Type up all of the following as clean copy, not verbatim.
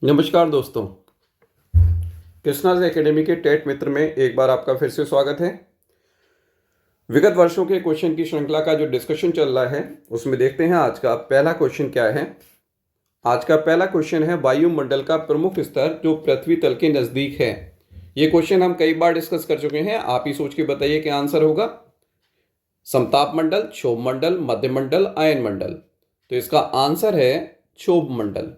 नमस्कार दोस्तों, कृष्णाज एकेडमी के टेट मित्र में एक बार आपका फिर से स्वागत है। विगत वर्षों के क्वेश्चन की श्रृंखला का जो डिस्कशन चल रहा है उसमें देखते हैं आज का पहला क्वेश्चन क्या है। आज का पहला क्वेश्चन है वायुमंडल का प्रमुख स्तर जो पृथ्वी तल के नज़दीक है। ये क्वेश्चन हम कई बार डिस्कस कर चुके हैं, आप ही सोच के बताइए क्या आंसर होगा। समताप मंडल, क्षोभ मंडल, मध्यमंडल, आयन मंडल। तो इसका आंसर है क्षोभ मंडल।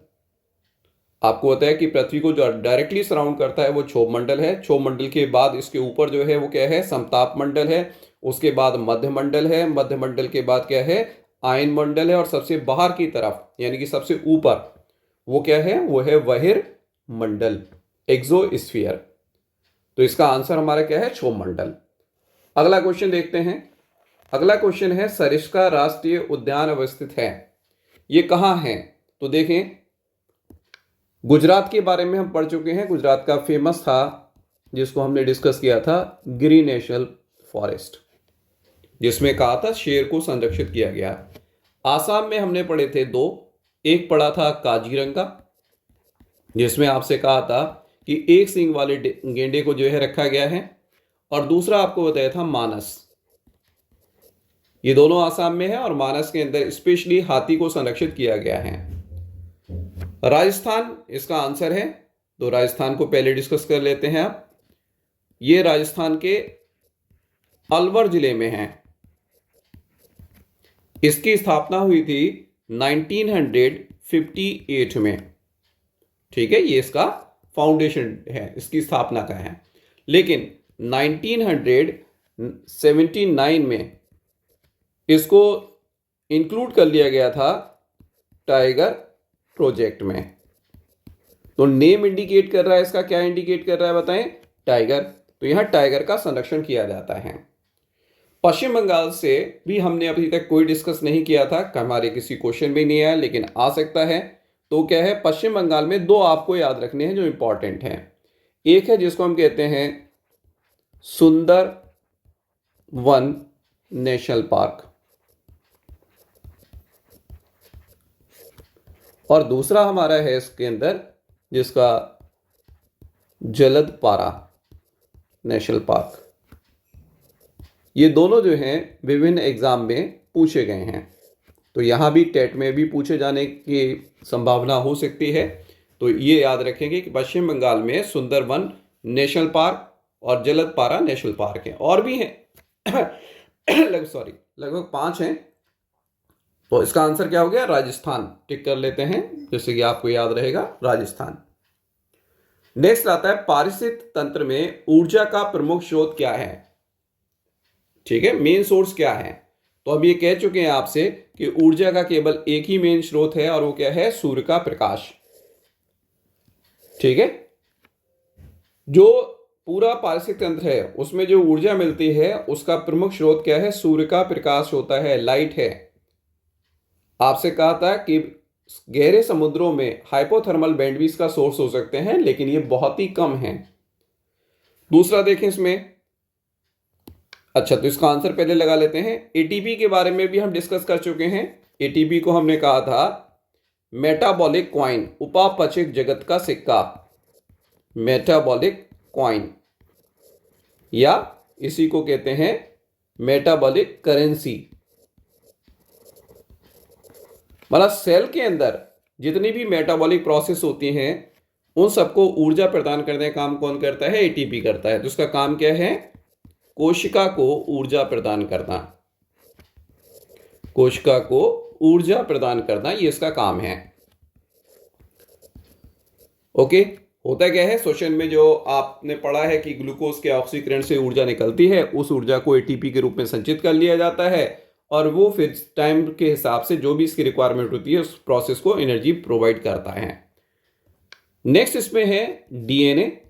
आपको पता है कि पृथ्वी को जो डायरेक्टली सराउंड करता है वो क्षोभ मंडल है। क्षोभ मंडल के बाद इसके ऊपर जो है वो क्या है, समताप मंडल है। उसके बाद मध्य मंडल है। मध्य मंडल के बाद क्या है, आयन मंडल है। और सबसे बाहर की तरफ यानी कि सबसे ऊपर वो क्या है, वो है बहिर्मंडल, एक्सोस्फीयर। तो इसका आंसर हमारा क्या है, क्षोभ मंडल। अगला क्वेश्चन देखते हैं। अगला क्वेश्चन है सरिस्का राष्ट्रीय उद्यान अवस्थित है, ये कहाँ है। तो देखें, गुजरात के बारे में हम पढ़ चुके हैं। गुजरात का फेमस था जिसको हमने डिस्कस किया था गिर नेशनल फॉरेस्ट, जिसमें कहा था शेर को संरक्षित किया गया। आसाम में हमने पढ़े थे दो, एक पढ़ा था काजीरंगा जिसमें आपसे कहा था कि एक सींग वाले गेंडे को जो है रखा गया है, और दूसरा आपको बताया था मानस। ये दोनों आसाम में है और मानस के अंदर स्पेशली हाथी को संरक्षित किया गया है। राजस्थान इसका आंसर है। तो राजस्थान को पहले डिस्कस कर लेते हैं आप। ये राजस्थान के अलवर जिले में है। इसकी स्थापना हुई थी 1958 में। ठीक है, ये इसका फाउंडेशन है, इसकी स्थापना का है। लेकिन 1979 में इसको इंक्लूड कर लिया गया था टाइगर प्रोजेक्ट में। तो नेम इंडिकेट कर रहा है, इसका क्या इंडिकेट कर रहा है बताएं, टाइगर। तो यहां टाइगर का संरक्षण किया जाता है। पश्चिम बंगाल से भी हमने अभी तक कोई डिस्कस नहीं किया था, हमारे किसी क्वेश्चन में नहीं आया, लेकिन आ सकता है। तो क्या है, पश्चिम बंगाल में दो आपको याद रखने हैं जो इंपॉर्टेंट हैं। एक है जिसको हम कहते हैं सुंदर वन नेशनल पार्क, और दूसरा हमारा है इसके अंदर जिसका जलदपारा नेशनल पार्क। ये दोनों जो हैं विभिन्न एग्जाम में पूछे गए हैं, तो यहां भी टेट में भी पूछे जाने की संभावना हो सकती है। तो ये याद रखेंगे कि पश्चिम बंगाल में सुंदरवन नेशनल पार्क और जलदपारा नेशनल पार्क है, और भी हैं लगभग 5 हैं। तो इसका आंसर क्या हो गया, राजस्थान। टिक कर लेते हैं जैसे कि आपको याद रहेगा, राजस्थान। नेक्स्ट आता है पारिस्थितिक तंत्र में ऊर्जा का प्रमुख स्रोत क्या है। ठीक है, मेन सोर्स क्या है। तो अब ये कह चुके हैं आपसे कि ऊर्जा का केवल एक ही मेन स्रोत है, और वो क्या है, सूर्य का प्रकाश। ठीक है, जो पूरा पारिस्थितिक तंत्र है उसमें जो ऊर्जा मिलती है उसका प्रमुख स्रोत क्या है, सूर्य का प्रकाश होता है, लाइट है। आपसे कहा था कि गहरे समुद्रों में हाइपोथर्मल बैंडविड्थ का सोर्स हो सकते हैं, लेकिन ये बहुत ही कम है। दूसरा देखें इसमें, अच्छा तो इसका आंसर पहले लगा लेते हैं। एटीपी के बारे में भी हम डिस्कस कर चुके हैं। एटीपी को हमने कहा था मेटाबॉलिक कॉइन, उपापचयक जगत का सिक्का, मेटाबॉलिक कॉइन, या इसी को कहते हैं मेटाबॉलिक करेंसी। मतलब सेल के अंदर जितनी भी मेटाबॉलिक प्रोसेस होती हैं उन सबको ऊर्जा प्रदान करने का काम कौन करता है, एटीपी करता है। तो उसका काम क्या है, कोशिका को ऊर्जा प्रदान करना, कोशिका को ऊर्जा प्रदान करना, ये इसका काम है। ओके, होता क्या है, क्वेश्चन में जो आपने पढ़ा है कि ग्लूकोज के ऑक्सीकरण से ऊर्जा निकलती है, उस ऊर्जा को एटीपी के रूप में संचित कर लिया जाता है, और वो फिर टाइम के हिसाब से जो भी इसकी रिक्वायरमेंट होती है उस प्रोसेस को एनर्जी प्रोवाइड करता है। नेक्स्ट इसमें है डीएनए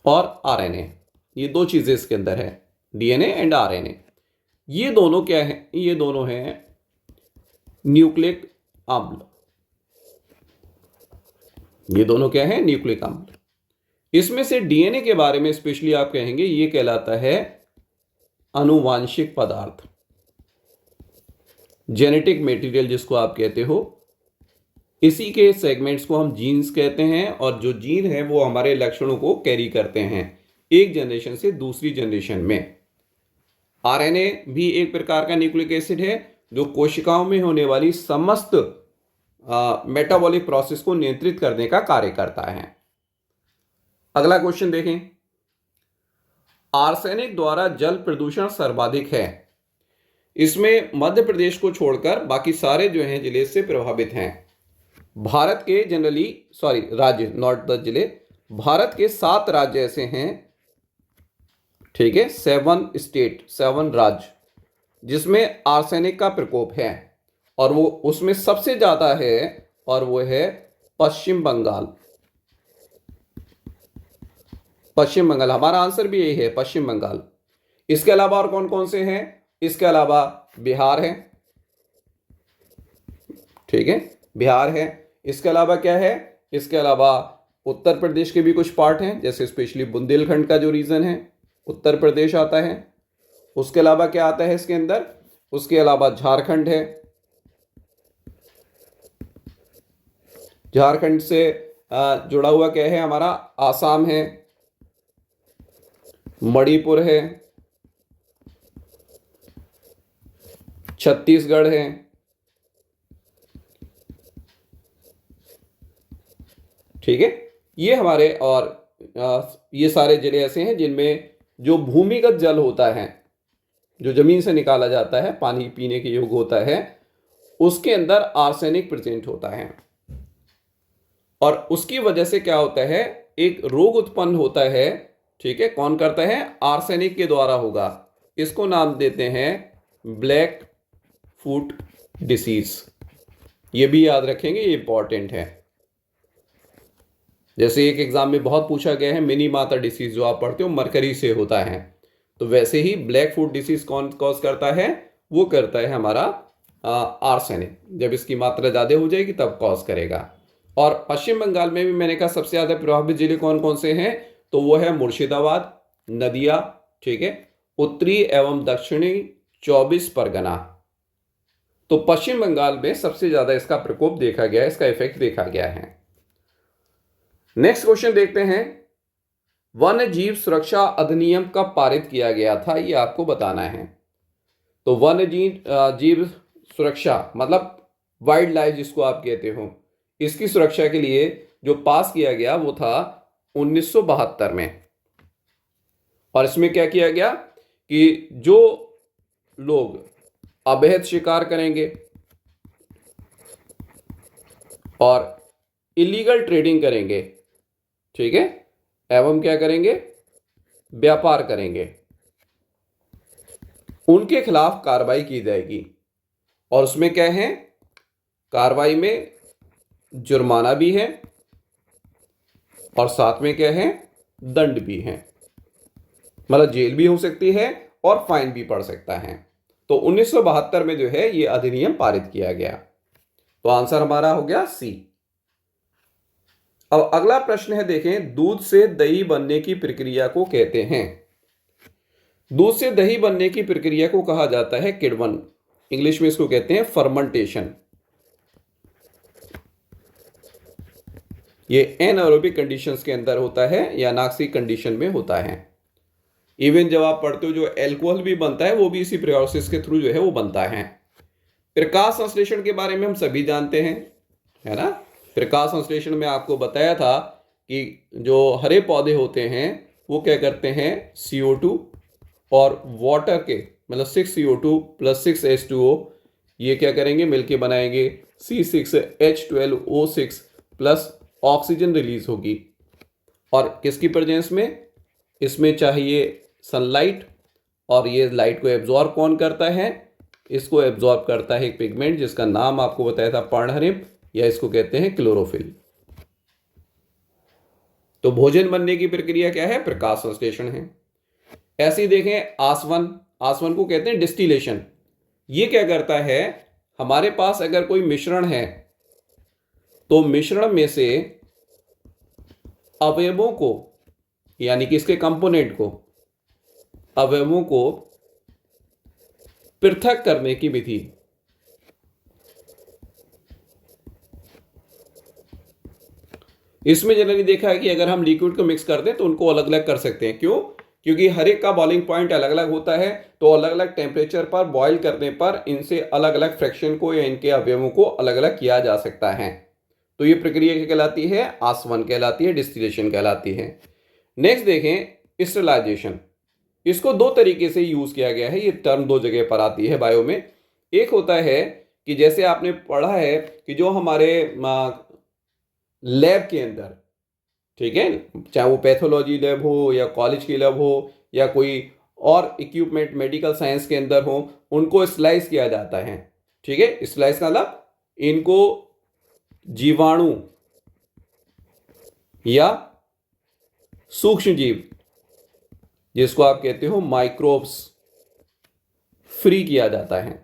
और आरएनए। ये दो चीजें इसके अंदर है, डीएनए एंड आरएनए। ये दोनों क्या है, ये दोनों हैं न्यूक्लिक अम्ल। ये दोनों क्या है, न्यूक्लिक अम्ल। इसमें से डीएनए के बारे में स्पेशली आप कहेंगे ये कहलाता है आनुवांशिक पदार्थ, जेनेटिक मटेरियल जिसको आप कहते हो, इसी के सेगमेंट्स को हम जीन्स कहते हैं, और जो जीन है वो हमारे लक्षणों को कैरी करते हैं एक जनरेशन से दूसरी जनरेशन में। आरएनए भी एक प्रकार का न्यूक्लिक एसिड है जो कोशिकाओं में होने वाली समस्त मेटाबॉलिक प्रोसेस को नियंत्रित करने का कार्य करता है। अगला क्वेश्चन देखें। आर्सेनिक द्वारा जल प्रदूषण सर्वाधिक है। इसमें मध्य प्रदेश को छोड़कर बाकी सारे जो हैं जिले से प्रभावित हैं। भारत के राज्य, नॉट द जिले, भारत के 7 राज्य ऐसे हैं, ठीक है, 7 राज्य जिसमें आर्सेनिक का प्रकोप है, और वो उसमें सबसे ज्यादा है, और वो है पश्चिम बंगाल। पश्चिम बंगाल, हमारा आंसर भी यही है, पश्चिम बंगाल। इसके अलावा और कौन कौन से हैं? इसके अलावा बिहार है, ठीक है, बिहार है। इसके अलावा क्या है? इसके अलावा उत्तर प्रदेश के भी कुछ पार्ट हैं, जैसे स्पेशली बुंदेलखंड का जो रीजन है उत्तर प्रदेश आता है। उसके अलावा क्या आता है इसके अंदर? उसके अलावा झारखंड है, झारखंड से जुड़ा हुआ क्या है हमारा? आसाम है, मणिपुर है, छत्तीसगढ़ है, ठीक है। ये हमारे और ये सारे जिले ऐसे हैं जिनमें जो भूमिगत जल होता है, जो जमीन से निकाला जाता है, पानी पीने के योग्य होता है, उसके अंदर आर्सेनिक प्रेजेंट होता है। और उसकी वजह से क्या होता है? एक रोग उत्पन्न होता है, ठीक है। कौन करता है? आर्सेनिक के द्वारा होगा। इसको नाम देते हैं ब्लैक फुट डिसीज। ये भी याद रखेंगे, ये इंपॉर्टेंट है। जैसे एक एग्जाम में बहुत पूछा गया है, मिनी माता डिसीज जो आप पढ़ते हो मरकरी से होता है, तो वैसे ही ब्लैक फुट डिसीज कौन कॉज करता है? वो करता है हमारा आर्सेनिक। जब इसकी मात्रा ज़्यादा हो जाएगी तब कॉज करेगा। और पश्चिम बंगाल में भी मैंने कहा सबसे ज़्यादा प्रभावित जिले कौन कौन से हैं? तो वो है मुर्शिदाबाद, नदिया, ठीक है, उत्तरी एवं दक्षिणी 24 परगना। तो पश्चिम बंगाल में सबसे ज़्यादा इसका प्रकोप देखा गया है, इसका इफेक्ट देखा गया है। नेक्स्ट क्वेश्चन देखते हैं। वन्य जीव सुरक्षा अधिनियम कब पारित किया गया था? ये आपको बताना है। तो वन्य जीव सुरक्षा मतलब वाइल्ड लाइफ जिसको आप कहते हो, इसकी सुरक्षा के लिए जो पास किया गया वो था 1972 में। और इसमें क्या किया गया कि जो लोग अवैध शिकार करेंगे और इलीगल ट्रेडिंग करेंगे, ठीक है, एवं क्या करेंगे? व्यापार करेंगे, उनके खिलाफ कार्रवाई की जाएगी। और उसमें क्या है? कार्रवाई में जुर्माना भी है और साथ में क्या है? दंड भी है, मतलब जेल भी हो सकती है और फाइन भी पड़ सकता है। तो 1972 में जो है ये अधिनियम पारित किया गया। तो आंसर हमारा हो गया सी। अब अगला प्रश्न है, देखें, दूध से दही बनने की प्रक्रिया को कहते हैं। दूध से दही बनने की प्रक्रिया को कहा जाता है किण्वन। इंग्लिश में इसको कहते हैं फर्मेंटेशन। ये एनारोबिक कंडीशंस के अंदर होता है या अनाक्सिक कंडीशन में होता है। इवन जब आप पढ़ते हो जो एल्कोहल भी बनता है वो भी इसी प्रोसेस के थ्रू जो है वो बनता है। प्रकाश संश्लेषण के बारे में हम सभी जानते हैं, है ना। प्रकाश संश्लेषण में आपको बताया था कि जो हरे पौधे होते हैं वो क्या करते हैं? CO2 और वाटर के मतलब 6CO2 + 6H2O ये क्या करेंगे? मिलके बनाएंगे C6H12O6 प्लस ऑक्सीजन रिलीज होगी। और किसकी प्रेजेंस में? इसमें चाहिए सनलाइट, और ये लाइट को एब्जॉर्ब कौन करता है? इसको एब्जॉर्ब करता है एक पिगमेंट जिसका नाम आपको बताया था पर्णहरित, या इसको कहते हैं क्लोरोफिल। तो भोजन बनने की प्रक्रिया क्या है? प्रकाश संश्लेषण है। ऐसे ही देखें आसवन, आसवन को कहते हैं डिस्टिलेशन। ये क्या करता है? हमारे पास अगर कोई मिश्रण है तो मिश्रण में से अवयवों को, यानी कि इसके कंपोनेंट को, अवयवों को पृथक करने की विधि, इसमें जनरली देखा है कि अगर हम लिक्विड को मिक्स कर दें तो उनको अलग अलग कर सकते हैं। क्यों? क्योंकि हर एक का बॉइलिंग पॉइंट अलग अलग होता है, तो अलग अलग टेम्परेचर पर बॉयल करने पर इनसे अलग अलग फ्रैक्शन को या इनके अवयवों को अलग अलग किया जा सकता है। तो ये प्रक्रिया क्या कहलाती है? आसवन कहलाती है, डिस्टिलेशन कहलाती है। नेक्स्ट देखें स्टरलाइजेशन। इसको दो तरीके से यूज किया गया है, ये टर्म दो जगह पर आती है बायो में। एक होता है कि जैसे आपने पढ़ा है कि जो हमारे लैब के अंदर, ठीक है, चाहे वो पैथोलॉजी लैब हो या कॉलेज की लैब हो या कोई और इक्विपमेंट मेडिकल साइंस के अंदर हो, उनको स्लाइस किया जाता है। ठीक है, स्लाइस का मतलब इनको जीवाणु या सूक्ष्म जीव, जिसको आप कहते हो माइक्रोब्स, फ्री किया जाता है।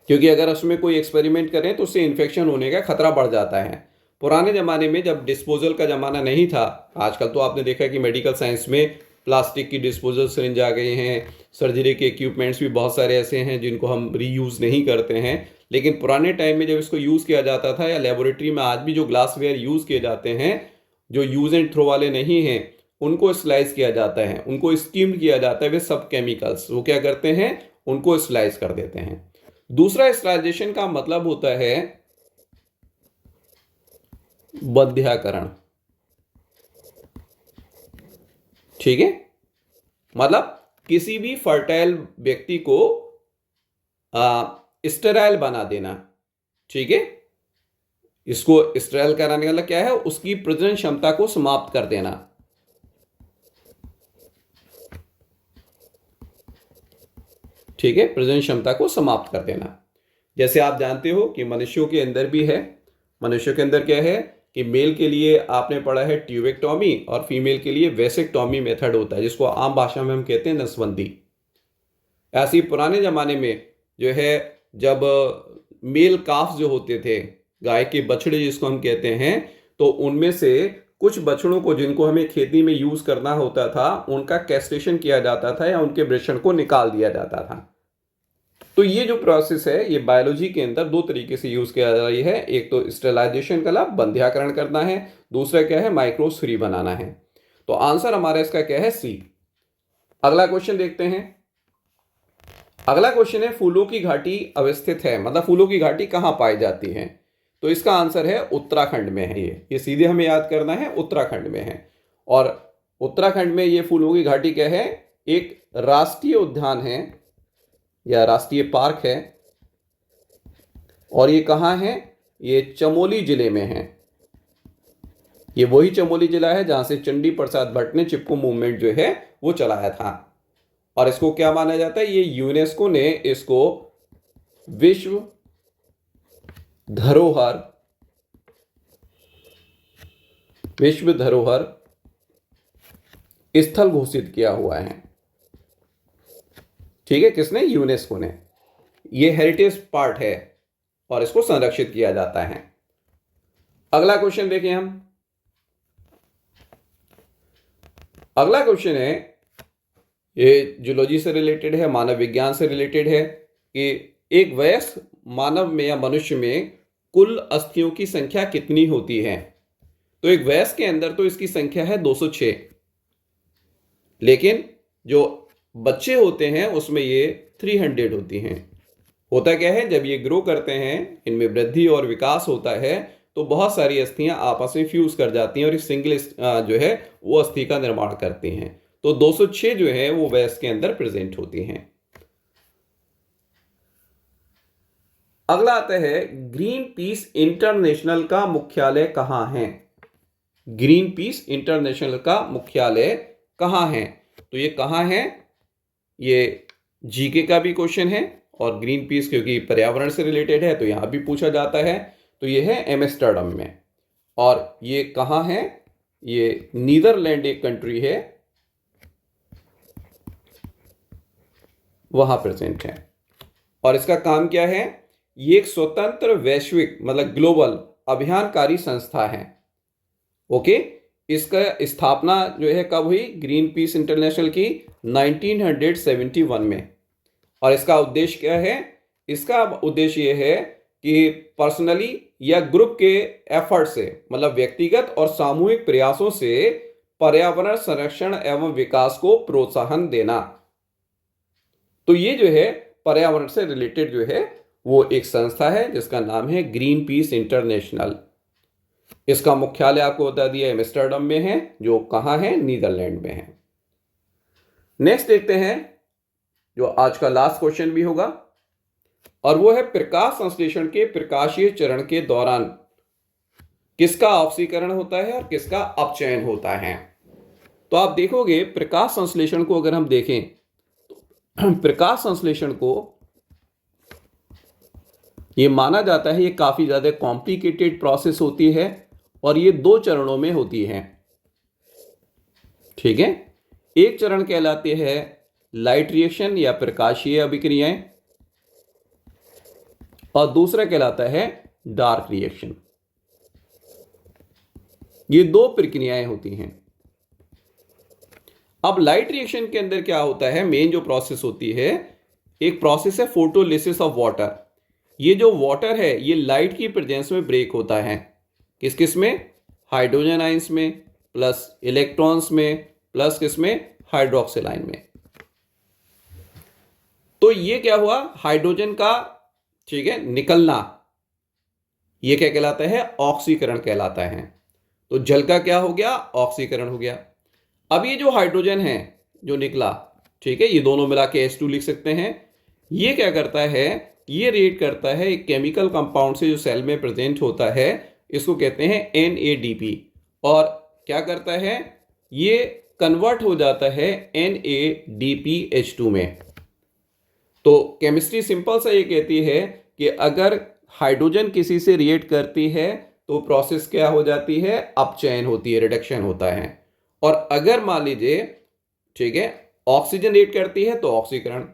क्योंकि अगर उसमें कोई एक्सपेरिमेंट करें तो उससे इन्फेक्शन होने का खतरा बढ़ जाता है। पुराने ज़माने में जब डिस्पोजल का ज़माना नहीं था, आजकल तो आपने देखा कि मेडिकल साइंस में प्लास्टिक की डिस्पोजल सिरिंज आ गई हैं, सर्जरी के इक्विपमेंट्स भी बहुत सारे ऐसे हैं जिनको हम रीयूज़ नहीं करते हैं। लेकिन पुराने टाइम में जब इसको यूज़ किया जाता था, या लेबोरेटरी में आज भी जो ग्लासवेयर यूज़ किए जाते हैं, जो यूज़ एंड थ्रो वाले नहीं हैं, उनको स्लाइस किया जाता है, उनको स्टीम्ड किया जाता है। वे सब केमिकल्स वो क्या करते हैं? उनको स्लाइस कर देते हैं। दूसरा स्टरलाइजेशन का मतलब होता है बंध्याकरण। ठीक है, मतलब किसी भी फर्टाइल व्यक्ति को स्टेराइल बना देना। ठीक है, इसको स्टेराइल कराने का मतलब क्या है? उसकी प्रजनन क्षमता को समाप्त कर देना। ठीक है, प्रजनन क्षमता को समाप्त कर देना। जैसे आप जानते हो कि मनुष्यों के अंदर भी है। मनुष्यों के अंदर क्या है कि मेल के लिए आपने पढ़ा है ट्यूबेक्टॉमी और फीमेल के लिए वेसेक्टॉमी मेथड होता है, जिसको आम भाषा में हम कहते हैं नसबंदी। ऐसे ही पुराने ज़माने में जो है, जब मेल काफ जो होते थे, गाय के बछड़े जिसको हम कहते हैं, तो उनमें से कुछ बछड़ों को जिनको हमें खेती में यूज़ करना होता था, उनका कैस्ट्रेशन किया जाता था या उनके वृषण को निकाल दिया जाता था। तो ये जो प्रोसेस है, ये बायोलॉजी के अंदर दो तरीके से यूज किया जा रही है। एक तो स्टेरिलाइजेशन का लाभ, बंध्याकरण करना है। दूसरा क्या है? माइक्रोब्स फ्री बनाना है। तो आंसर हमारा इसका क्या है? सी। अगला क्वेश्चन देखते हैं। अगला क्वेश्चन है, फूलों की घाटी अवस्थित है, मतलब फूलों की घाटी कहां पाई जाती है? तो इसका आंसर है उत्तराखंड में है। ये सीधे हमें याद करना है, उत्तराखंड में है। और उत्तराखंड में ये फूलों की घाटी क्या है? एक राष्ट्रीय उद्यान है या राष्ट्रीय पार्क है। और ये कहाँ है? ये चमोली जिले में है। ये वही चमोली जिला है जहां से चंडी प्रसाद भट्ट ने चिपको मूवमेंट जो है वो चलाया था। और इसको क्या माना जाता है? ये यूनेस्को ने इसको विश्व धरोहर स्थल घोषित किया हुआ है। ठीक है, किसने? यूनेस्को ने। ये हेरिटेज पार्ट है और इसको संरक्षित किया जाता है। अगला क्वेश्चन देखें हम। अगला क्वेश्चन है, ये जूलॉजी से रिलेटेड है, मानव विज्ञान से रिलेटेड है, कि एक वयस्क मानव में या मनुष्य में कुल अस्थियों की संख्या कितनी होती है? तो एक वयस्क के अंदर तो इसकी संख्या है 206, लेकिन जो बच्चे होते हैं उसमें ये 300 होती हैं। होता क्या है, जब ये ग्रो करते हैं, इनमें वृद्धि और विकास होता है, तो बहुत सारी अस्थियां आपस में फ्यूज कर जाती हैं और इस सिंगल जो है वो अस्थि का निर्माण करती हैं। तो 206 जो है वो वयस्क के अंदर प्रेजेंट होती हैं। अगला आता है, ग्रीन पीस इंटरनेशनल का मुख्यालय कहां है? ग्रीन पीस इंटरनेशनल का मुख्यालय कहां है? तो ये कहां है? ये जीके का भी क्वेश्चन है, और ग्रीन पीस क्योंकि पर्यावरण से रिलेटेड है तो यहां भी पूछा जाता है। तो ये है एम्स्टर्डम में। और ये कहां है? ये नीदरलैंड एक कंट्री है, वहां प्रेजेंट है। और इसका काम क्या है? ये एक स्वतंत्र वैश्विक मतलब ग्लोबल अभियानकारी संस्था है। ओके, इसका स्थापना जो है कब हुई? ग्रीन पीस इंटरनेशनल की 1971 में। और इसका उद्देश्य क्या है? इसका उद्देश्य यह है कि पर्सनली या ग्रुप के एफर्ट से, मतलब व्यक्तिगत और सामूहिक प्रयासों से पर्यावरण संरक्षण एवं विकास को प्रोत्साहन देना। तो ये जो है पर्यावरण से रिलेटेड जो है वो एक संस्था है जिसका नाम है ग्रीन पीस इंटरनेशनल। इसका मुख्यालय आपको बता दिया एम्स्टर्डम में है, जो कहाँ है, नीदरलैंड में है। नेक्स्ट देखते हैं जो आज का लास्ट क्वेश्चन भी होगा, और वो है प्रकाश संश्लेषण के प्रकाशीय चरण के दौरान किसका ऑक्सीकरण होता है और किसका अपचयन होता है। तो आप देखोगे प्रकाश संश्लेषण को अगर हम देखें तो प्रकाश संश्लेषण को ये माना जाता है ये काफी ज्यादा कॉम्प्लिकेटेड प्रोसेस होती है और ये 2 चरणों में होती है। ठीक है, एक चरण कहलाते हैं लाइट रिएक्शन या प्रकाशीय अभिक्रियाएं और दूसरा कहलाता है डार्क रिएक्शन। ये 2 प्रक्रियाएं होती हैं। अब लाइट रिएक्शन के अंदर क्या होता है, मेन जो प्रोसेस होती है, एक प्रोसेस है फोटोलिसिस ऑफ वाटर। ये जो वाटर है ये लाइट की प्रेजेंस में ब्रेक होता है। किस किस में, हाइड्रोजन आयंस में, प्लस इलेक्ट्रॉन्स में, प्लस किस में, हाइड्रोक्सिल आयन में। तो ये क्या हुआ, हाइड्रोजन का, ठीक है, निकलना, ये क्या कहलाता है, ऑक्सीकरण कहलाता है। तो जल का क्या हो गया, ऑक्सीकरण हो गया। अब ये जो हाइड्रोजन है जो निकला, ठीक है, ये दोनों मिला के H2 लिख सकते हैं। ये क्या करता है, ये रिएक्ट करता है एक केमिकल कंपाउंड से जो सेल में प्रेजेंट होता है, इसको कहते हैं NADP, और क्या करता है, ये कन्वर्ट हो जाता है NADPH2 में। तो केमिस्ट्री सिंपल सा ये कहती है कि अगर हाइड्रोजन किसी से रिएक्ट करती है तो प्रोसेस क्या हो जाती है, अपचयन होती है, रिडक्शन होता है। और अगर मान लीजिए, ठीक है, ऑक्सीजन रिएक्ट करती है तो ऑक्सीकरण,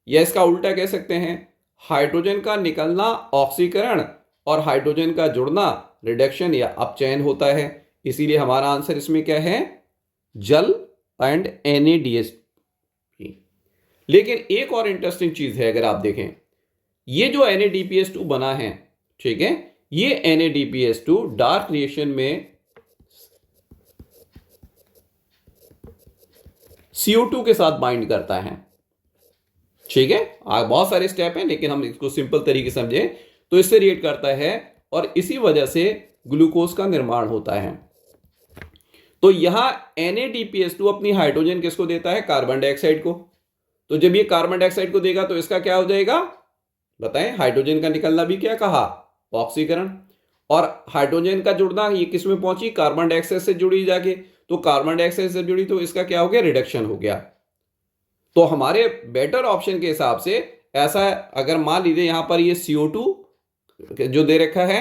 या इसका उल्टा कह सकते हैं, हाइड्रोजन का निकलना ऑक्सीकरण और हाइड्रोजन का जुड़ना रिडक्शन या अपचयन होता है। इसीलिए हमारा आंसर इसमें क्या है, जल एंड NADH। लेकिन एक और इंटरेस्टिंग चीज है, अगर आप देखें, ये जो NADPH2 बना है, ठीक है, ये NADPH2 डार्क रिएक्शन में CO2 के साथ बाइंड करता है। ठीक है, बहुत सारे स्टेप हैं लेकिन हम इसको सिंपल तरीके से समझें तो इससे रिएक्ट करता है और इसी वजह से ग्लूकोज का निर्माण होता है। तो यहां NADPH2 अपनी हाइड्रोजन किसको देता है, कार्बन डाइऑक्साइड को। तो जब ये कार्बन डाइऑक्साइड को देगा तो इसका क्या हो जाएगा, बताएं, हाइड्रोजन का निकलना भी क्या कहा, ऑक्सीकरण, और हाइड्रोजन का जुड़ना ये किस में पहुंची, कार्बन डाइऑक्साइड से जुड़ी जाके, तो कार्बन डाइऑक्साइड से जुड़ी तो इसका क्या हो गया, रिडक्शन हो गया। तो हमारे बेटर ऑप्शन के हिसाब से ऐसा, अगर मान लीजिए यहां पर ये CO2 जो दे रखा है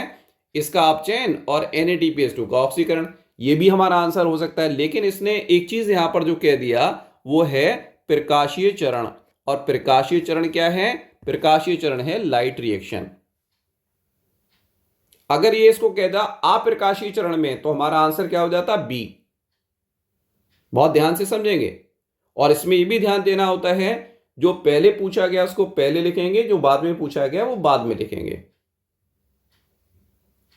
इसका अपचयन और NADPH2 का ऑक्सीकरण, ये भी हमारा आंसर हो सकता है। लेकिन इसने एक चीज यहां पर जो कह दिया वो है प्रकाशीय चरण, और प्रकाशीय चरण क्या है, प्रकाशीय चरण है लाइट रिएक्शन। अगर ये इसको कहता अप्रकाशीय चरण में तो हमारा आंसर क्या हो जाता, बी। बहुत ध्यान से समझेंगे, और इसमें यह भी ध्यान देना होता है जो पहले पूछा गया उसको पहले लिखेंगे, जो बाद में पूछा गया वो बाद में लिखेंगे।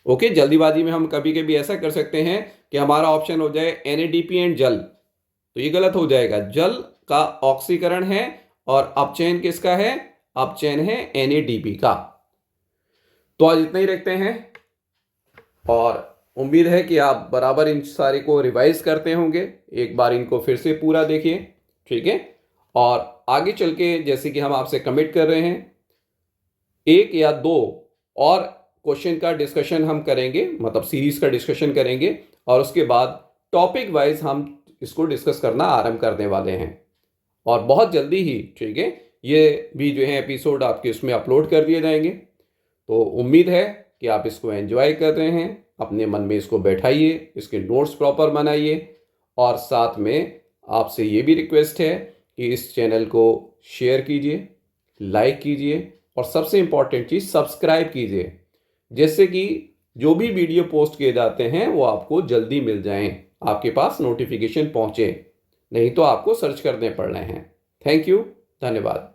ओके, जल्दीबाजी में हम कभी कभी ऐसा कर सकते हैं कि हमारा ऑप्शन हो जाए NADP एंड जल, तो ये गलत हो जाएगा। जल का ऑक्सीकरण है और अपचयन किसका है, अपचयन है NADP का। तो आज इतना ही रखते हैं और उम्मीद है कि आप बराबर इन सारे को रिवाइज करते होंगे। एक बार इनको फिर से पूरा देखिए, ठीक है, और आगे चल के जैसे कि हम आपसे कमिट कर रहे हैं 1 या 2 और क्वेश्चन का डिस्कशन हम करेंगे, मतलब सीरीज का डिस्कशन करेंगे, और उसके बाद टॉपिक वाइज हम इसको डिस्कस करना आरंभ करने वाले हैं। और बहुत जल्दी ही, ठीक है, ये भी जो है एपिसोड आपके इसमें अपलोड कर दिए जाएंगे। तो उम्मीद है कि आप इसको एंजॉय कर रहे हैं, अपने मन में इसको बैठाइए, इसके नोट्स प्रॉपर बनाइए, और साथ में आपसे ये भी रिक्वेस्ट है कि इस चैनल को शेयर कीजिए, लाइक कीजिए, और सबसे इम्पॉर्टेंट चीज़ सब्सक्राइब कीजिए, जिससे कि जो भी वीडियो पोस्ट किए जाते हैं वो आपको जल्दी मिल जाएं, आपके पास नोटिफिकेशन पहुंचे, नहीं तो आपको सर्च करने पड़ रहे हैं। थैंक यू, धन्यवाद।